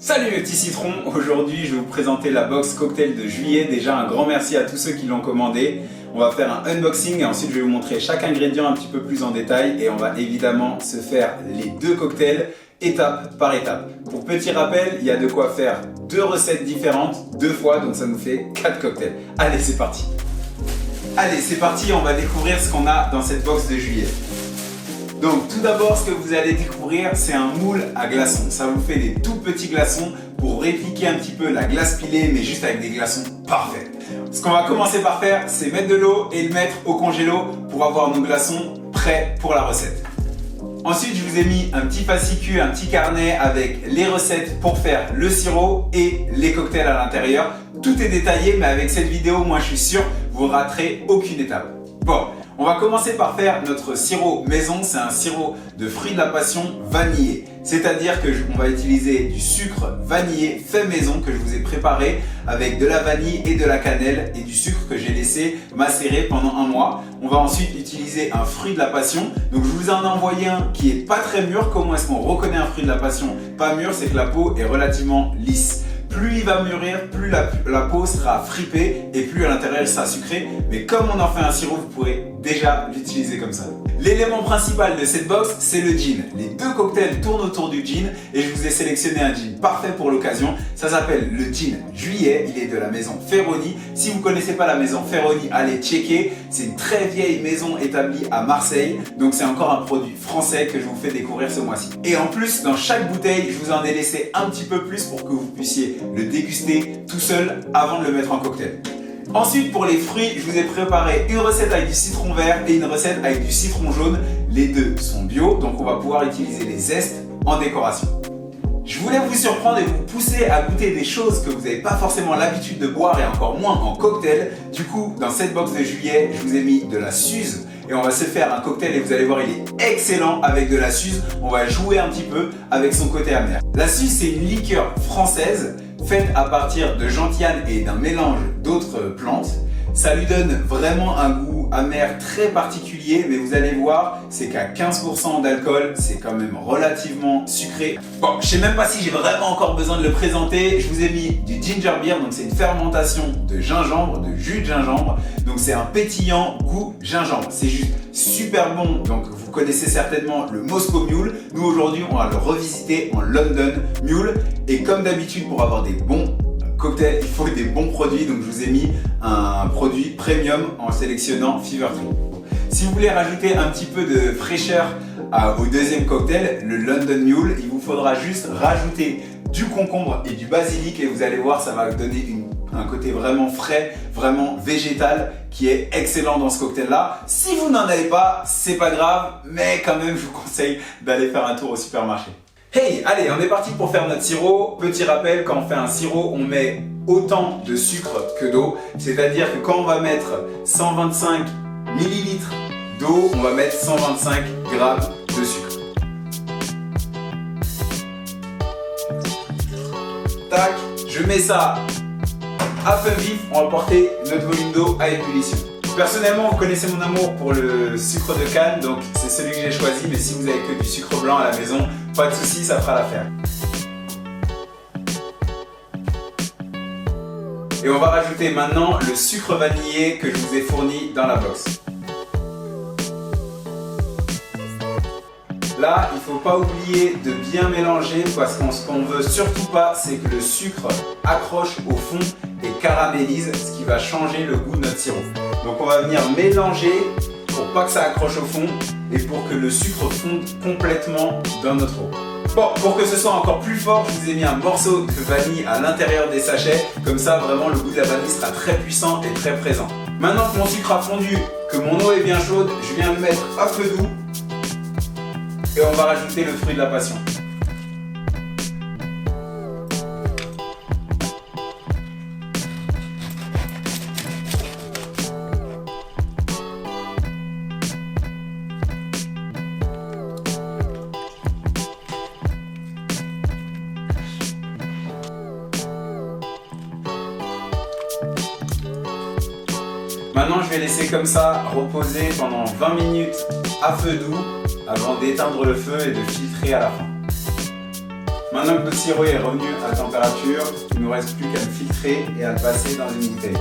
Salut les petits citrons, aujourd'hui je vais vous présenter la box cocktail de juillet. Déjà un grand merci à tous ceux qui l'ont commandé. On va faire un unboxing et ensuite je vais vous montrer chaque ingrédient un petit peu plus en détail et on va évidemment se faire les deux cocktails étape par étape. Pour petit rappel, il y a de quoi faire deux recettes différentes, deux fois, donc ça nous fait 4 cocktails. Allez, c'est parti. Allez, c'est parti, on va découvrir ce qu'on a dans cette box de juillet. Donc tout d'abord, ce que vous allez découvrir, c'est un moule à glaçons. Ça vous fait des tout petits glaçons pour répliquer un petit peu la glace pilée, mais juste avec des glaçons parfaits. Ce qu'on va commencer par faire, c'est mettre de l'eau et le mettre au congélo pour avoir nos glaçons prêts pour la recette. Ensuite, je vous ai mis un petit fascicule, un petit carnet avec les recettes pour faire le sirop et les cocktails à l'intérieur. Tout est détaillé, mais avec cette vidéo, moi je suis sûr, vous ne raterez aucune étape. Bon, on va commencer par faire notre sirop maison. C'est un sirop de fruits de la passion vanillé. C'est-à-dire qu'on va utiliser du sucre vanillé fait maison que je vous ai préparé avec de la vanille et de la cannelle et du sucre que j'ai laissé macérer pendant un mois. On va ensuite utiliser un fruit de la passion. Donc je vous en ai envoyé un qui est pas très mûr. Comment est-ce qu'on reconnaît un fruit de la passion pas mûr? C'est que la peau est relativement lisse. Plus il va mûrir, plus la peau sera fripée et plus à l'intérieur il sera sucré. Mais comme on en fait un sirop, vous pourrez déjà l'utiliser comme ça. L'élément principal de cette box, c'est le gin. Les deux cocktails tournent autour du gin et je vous ai sélectionné un gin parfait pour l'occasion. Ça s'appelle le gin juillet, il est de la maison Ferroni. Si vous ne connaissez pas la maison Ferroni, allez checker. C'est une très vieille maison établie à Marseille. Donc c'est encore un produit français que je vous fais découvrir ce mois-ci. Et en plus, dans chaque bouteille, je vous en ai laissé un petit peu plus pour que vous puissiez le déguster tout seul avant de le mettre en cocktail. Ensuite, pour les fruits, je vous ai préparé une recette avec du citron vert et une recette avec du citron jaune. Les deux sont bio, donc on va pouvoir utiliser les zestes en décoration. Je voulais vous surprendre et vous pousser à goûter des choses que vous n'avez pas forcément l'habitude de boire et encore moins en cocktail. Du coup, dans cette box de juillet, je vous ai mis de la Suze et on va se faire un cocktail et vous allez voir, il est excellent avec de la Suze. On va jouer un petit peu avec son côté amer. La Suze, c'est une liqueur française faite à partir de gentiane et d'un mélange d'autres plantes. Ça lui donne vraiment un goût amer très particulier, mais vous allez voir, c'est qu'à 15% d'alcool, c'est quand même relativement sucré. Bon, je sais même pas si j'ai vraiment encore besoin de le présenter. Je vous ai mis du ginger beer, donc c'est une fermentation de gingembre, de jus de gingembre. Donc c'est un pétillant goût gingembre. C'est juste super bon. Donc vous connaissez certainement le Moscow Mule. Nous aujourd'hui, on va le revisiter en London Mule. Et comme d'habitude, pour avoir des bons cocktail, il faut des bons produits, donc je vous ai mis un produit premium en sélectionnant Fever Tree. Si vous voulez rajouter un petit peu de fraîcheur au deuxième cocktail, le London Mule, il vous faudra juste rajouter du concombre et du basilic et vous allez voir, ça va donner un côté vraiment frais, vraiment végétal qui est excellent dans ce cocktail là. Si vous n'en avez pas, c'est pas grave, mais quand même je vous conseille d'aller faire un tour au supermarché. Hey, allez, on est parti pour faire notre sirop. Petit rappel, quand on fait un sirop, on met autant de sucre que d'eau. C'est-à-dire que quand on va mettre 125 ml d'eau, on va mettre 125 g de sucre. Tac, je mets ça à feu vif, on va porter notre volume d'eau à ébullition. Personnellement, vous connaissez mon amour pour le sucre de canne, donc c'est celui que j'ai choisi, mais si vous avez que du sucre blanc à la maison, pas de souci, ça fera l'affaire. Et on va rajouter maintenant le sucre vanillé que je vous ai fourni dans la box. Là, il ne faut pas oublier de bien mélanger parce que ce qu'on veut surtout pas, c'est que le sucre accroche au fond et caramélise, ce qui va changer le goût de notre sirop. Donc on va venir mélanger pour pas que ça accroche au fond et pour que le sucre fonde complètement dans notre eau. Bon, pour que ce soit encore plus fort, je vous ai mis un morceau de vanille à l'intérieur des sachets. Comme ça, vraiment, le goût de la vanille sera très puissant et très présent. Maintenant que mon sucre a fondu, que mon eau est bien chaude, je viens le mettre à feu doux et on va rajouter le fruit de la passion. Maintenant, je vais laisser comme ça reposer pendant 20 minutes à feu doux avant d'éteindre le feu et de filtrer à la fin. Maintenant que notre sirop est revenu à température, il ne nous reste plus qu'à le filtrer et à le passer dans une bouteille.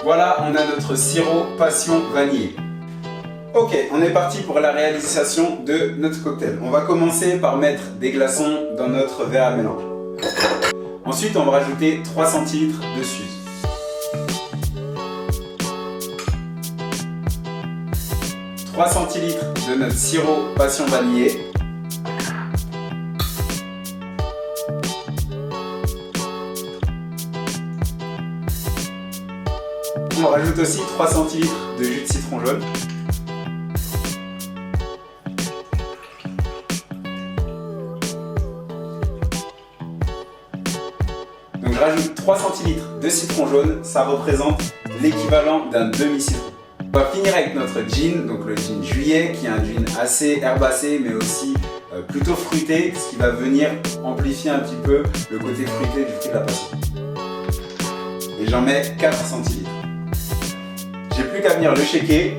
Voilà, on a notre sirop passion vanillé. Ok, on est parti pour la réalisation de notre cocktail. On va commencer par mettre des glaçons dans notre verre à mélange. Ensuite, on va rajouter 3 centilitres de suze. « 3 centilitres de notre sirop passion vanillé. On rajoute aussi 3 centilitres de jus de citron jaune. Donc je rajoute 3 centilitres de citron jaune, ça représente l'équivalent d'un demi-citron. On va finir avec notre gin, donc le gin juillet, qui est un gin assez herbacé mais aussi plutôt fruité, ce qui va venir amplifier un petit peu le côté fruité du fruit de la passion. Et j'en mets 4 centilitres. J'ai plus qu'à venir le shaker.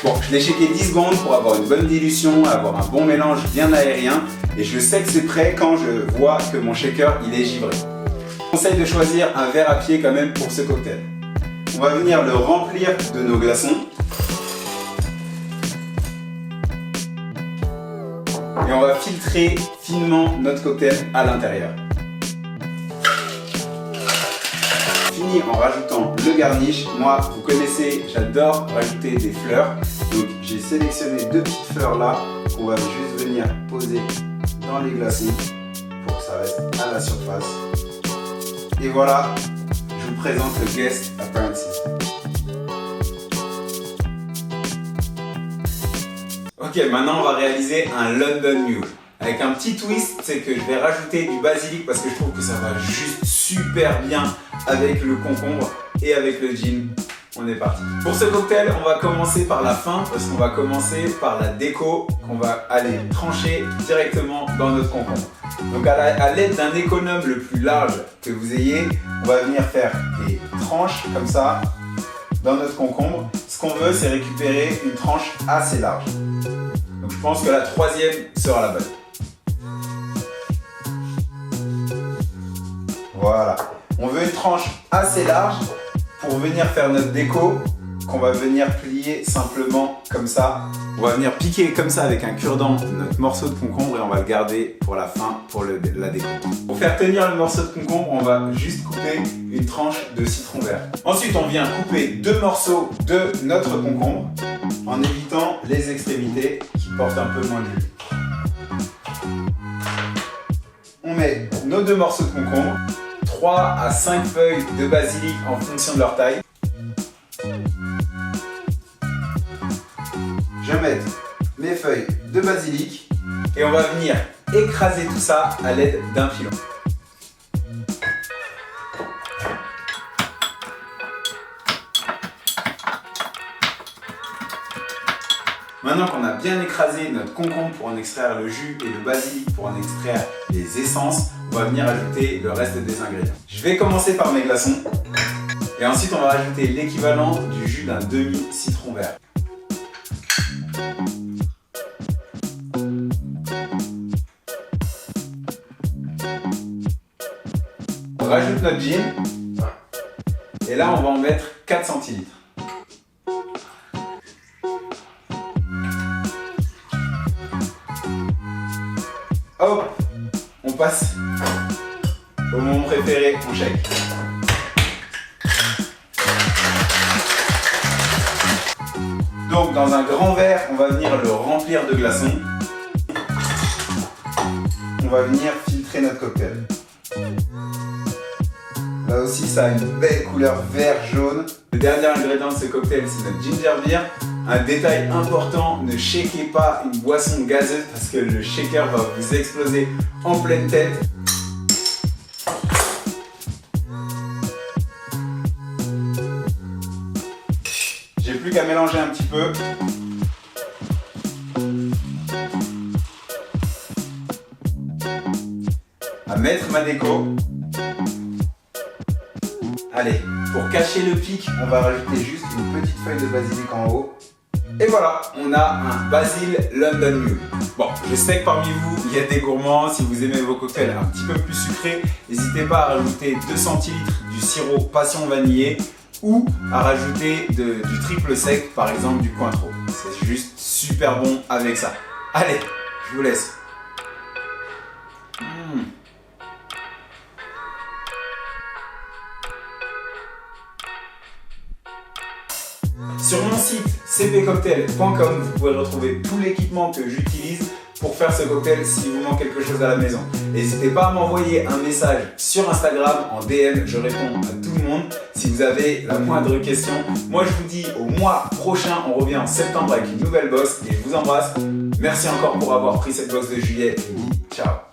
Bon, je l'ai shaké 10 secondes pour avoir une bonne dilution, avoir un bon mélange bien aérien. Et je sais que c'est prêt quand je vois que mon shaker il est givré. Je conseille de choisir un verre à pied quand même pour ce cocktail. On va venir le remplir de nos glaçons. Et on va filtrer finement notre cocktail à l'intérieur. Fini en rajoutant le garnish. Moi, vous connaissez, j'adore rajouter des fleurs. Donc j'ai sélectionné 2 petites fleurs là qu'on va juste venir poser dans les glaçons pour que ça reste à la surface. Et voilà, je vous présente le Guest Appearances. Ok, maintenant on va réaliser un London Mule. Avec un petit twist, c'est que je vais rajouter du basilic parce que je trouve que ça va juste super bien avec le concombre et avec le gin. On est parti. Pour ce cocktail, on va commencer par la fin parce qu'on va commencer par la déco qu'on va aller trancher directement dans notre concombre. Donc à l'aide d'un économe le plus large que vous ayez, on va venir faire des tranches comme ça dans notre concombre. Ce qu'on veut, c'est récupérer une tranche assez large. Donc je pense que la 3e sera la bonne. Voilà. On veut une tranche assez large pour venir faire notre déco qu'on va venir plier simplement comme ça. On va venir piquer comme ça avec un cure-dent notre morceau de concombre et on va le garder pour la fin, pour la déco. Pour faire tenir le morceau de concombre, on va juste couper une tranche de citron vert. Ensuite, on vient couper 2 morceaux de notre concombre en évitant les extrémités qui portent un peu moins de jus. On met nos 2 morceaux de concombre, 3 à 5 feuilles de basilic en fonction de leur taille. Je vais mettre mes feuilles de basilic et on va venir écraser tout ça à l'aide d'un pilon. Maintenant qu'on a bien écrasé notre concombre pour en extraire le jus et le basilic pour en extraire les essences, on va venir ajouter le reste des ingrédients. Je vais commencer par mes glaçons et ensuite on va rajouter l'équivalent du jus d'un demi-citron vert. On rajoute notre gin et là on va en mettre 4 centilitres. Hop, on passe au moment préféré, on shake. Donc dans un grand verre, on va venir le remplir de glaçons. On va venir filtrer notre cocktail. Là aussi, ça a une belle couleur vert-jaune. Le dernier ingrédient de ce cocktail, c'est notre ginger beer. Un détail important, ne shakez pas une boisson gazeuse parce que le shaker va vous exploser en pleine tête. J'ai plus qu'à mélanger un petit peu. mettre ma déco. Allez, pour cacher le pic, on va rajouter juste une petite feuille de basilic en haut. Et voilà, on a un Basil London Mule. Bon, je sais que parmi vous, il y a des gourmands. Si vous aimez vos cocktails un petit peu plus sucrés, n'hésitez pas à rajouter 2 centilitres du sirop passion vanillé ou à rajouter du triple sec, par exemple du Cointreau. C'est juste super bon avec ça. Allez, je vous laisse. Sur mon site cpcocktail.com, vous pouvez retrouver tout l'équipement que j'utilise pour faire ce cocktail s'il vous manque quelque chose à la maison. N'hésitez pas à m'envoyer un message sur Instagram en DM, je réponds à tout le monde. Si vous avez la moindre question, moi je vous dis au mois prochain, on revient en septembre avec une nouvelle box et je vous embrasse. Merci encore pour avoir pris cette box de juillet et ciao.